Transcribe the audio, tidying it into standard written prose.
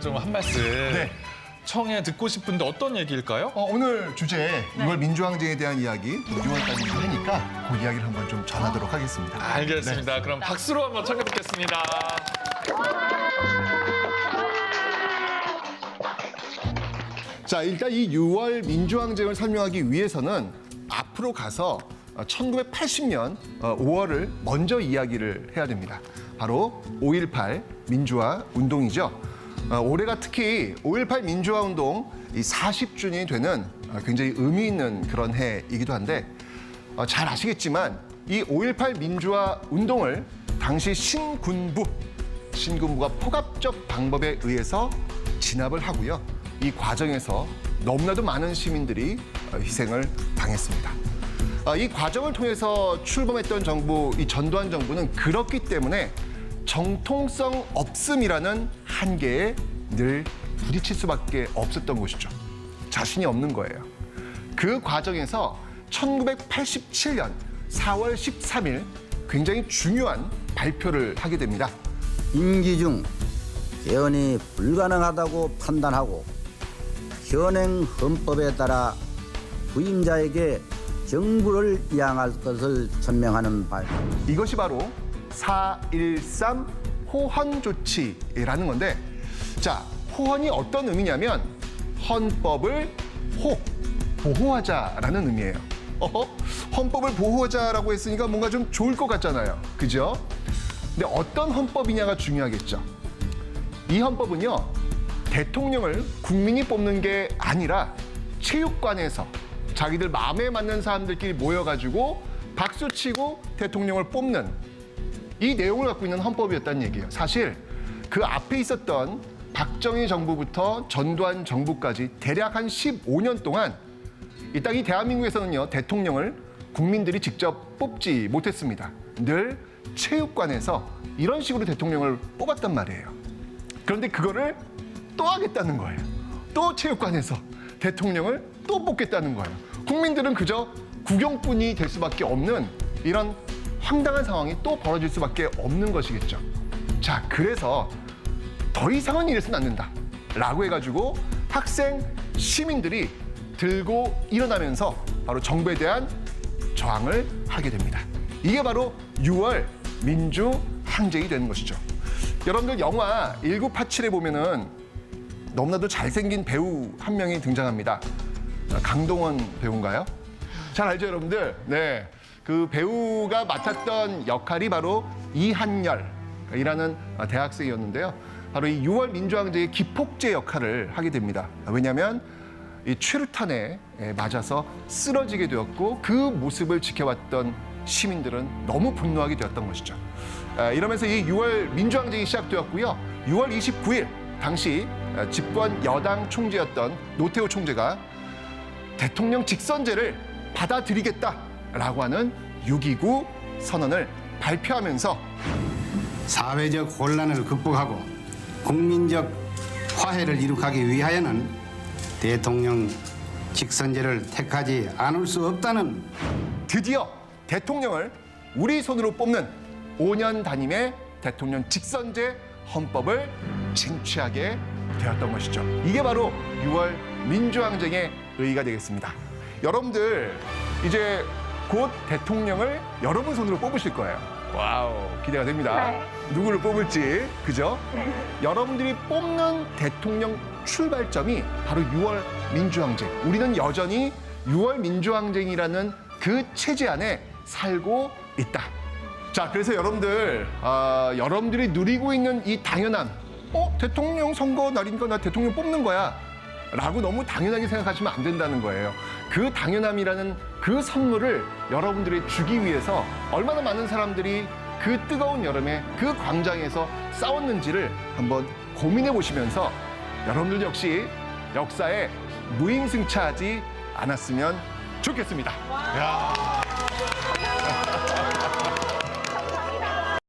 좀 한 말씀 청해 듣고 싶은데 어떤 얘기일까요? 오늘 주제 6월 민주항쟁에 대한 이야기 6월까지 하니까 그 이야기를 한번 좀 전하도록 하겠습니다. 알겠습니다. 그럼 박수로 한번 청해 듣겠습니다. 자, 일단 이 6월 민주항쟁을 설명하기 위해서는 앞으로 가서 1980년 5월을 먼저 이야기를 해야 됩니다. 바로 5.18 민주화 운동이죠. 올해가 특히 5.18 민주화 운동 이 40주년이 되는 굉장히 의미 있는 그런 해이기도 한데 잘 아시겠지만 이 5.18 민주화 운동을 당시 신군부가 폭압적 방법에 의해서 진압을 하고요. 이 과정에서 너무나도 많은 시민들이 희생을 당했습니다. 이 과정을 통해서 출범했던 정부, 이 전두환 정부는 그렇기 때문에 정통성 없음이라는 한계에 늘 부딪힐 수밖에 없었던 것이죠. 자신이 없는 거예요. 그 과정에서 1987년 4월 13일 굉장히 중요한 발표를 하게 됩니다. 임기 중 개헌이 불가능하다고 판단하고 현행 헌법에 따라 부임자에게 정부를 이양할 것을 천명하는 바입니다. 이것이 바로 4.13 호헌 조치라는 건데, 자, 호헌이 어떤 의미냐면 헌법을 보호하자라는 의미예요. 헌법을 보호하자라고 했으니까 뭔가 좀 좋을 것 같잖아요. 그죠? 근데 어떤 헌법이냐가 중요하겠죠. 이 헌법은요, 대통령을 국민이 뽑는 게 아니라 체육관에서 자기들 마음에 맞는 사람들끼리 모여가지고 박수치고 대통령을 뽑는 이 내용을 갖고 있는 헌법이었다는 얘기예요. 사실 그 앞에 있었던 박정희 정부부터 전두환 정부까지 대략 한 15년 동안 이 땅이 대한민국에서는요, 대통령을 국민들이 직접 뽑지 못했습니다. 늘 체육관에서 이런 식으로 대통령을 뽑았단 말이에요. 그런데 그거를 또 하겠다는 거예요. 또 체육관에서 대통령을 또 뽑겠다는 거예요. 국민들은 그저 구경꾼이 될 수밖에 없는 이런 황당한 상황이 또 벌어질 수밖에 없는 것이겠죠. 자, 그래서 더 이상은 이래서는 안 된다 라고 해가지고 학생, 시민들이 들고 일어나면서 바로 정부에 대한 저항을 하게 됩니다. 이게 바로 6월 민주항쟁이 되는 것이죠. 여러분들 영화 1987에 보면은 너무나도 잘생긴 배우 한 명이 등장합니다. 강동원 배우인가요? 잘 알죠, 여러분들? 네. 그 배우가 맡았던 역할이 바로 이한열이라는 대학생이었는데요. 바로 이 6월 민주항쟁의 기폭제 역할을 하게 됩니다. 왜냐하면 이 최루탄에 맞아서 쓰러지게 되었고 그 모습을 지켜봤던 시민들은 너무 분노하게 되었던 것이죠. 이러면서 이 6월 민주항쟁이 시작되었고요. 6월 29일 당시 집권 여당 총재였던 노태우 총재가 대통령 직선제를 받아들이겠다라고 하는 6.29 선언을 발표하면서 사회적 혼란을 극복하고 국민적 화해를 이룩하기 위하여는 대통령 직선제를 택하지 않을 수 없다는 드디어 대통령을 우리 손으로 뽑는 5년 단임의 대통령 직선제 헌법을 쟁취하게 되었던 것이죠. 이게 바로 6월 민주항쟁의 의의가 되겠습니다. 여러분들 이제 곧 대통령을 여러분 손으로 뽑으실 거예요. 와우, 기대가 됩니다. 네. 누구를 뽑을지, 그죠? 여러분들이 뽑는 대통령 출발점이 바로 6월 민주항쟁. 우리는 여전히 6월 민주항쟁이라는 그 체제 안에 살고 있다. 자, 그래서 여러분들, 여러분들이 누리고 있는 이 당연함, 대통령 선거 날이니까 나 대통령 뽑는 거야 라고 너무 당연하게 생각하시면 안 된다는 거예요. 그 당연함이라는 그 선물을 여러분들이 주기 위해서 얼마나 많은 사람들이 그 뜨거운 여름에 그 광장에서 싸웠는지를 한번 고민해 보시면서 여러분들 역시 역사에 무임승차하지 않았으면 좋겠습니다. 야.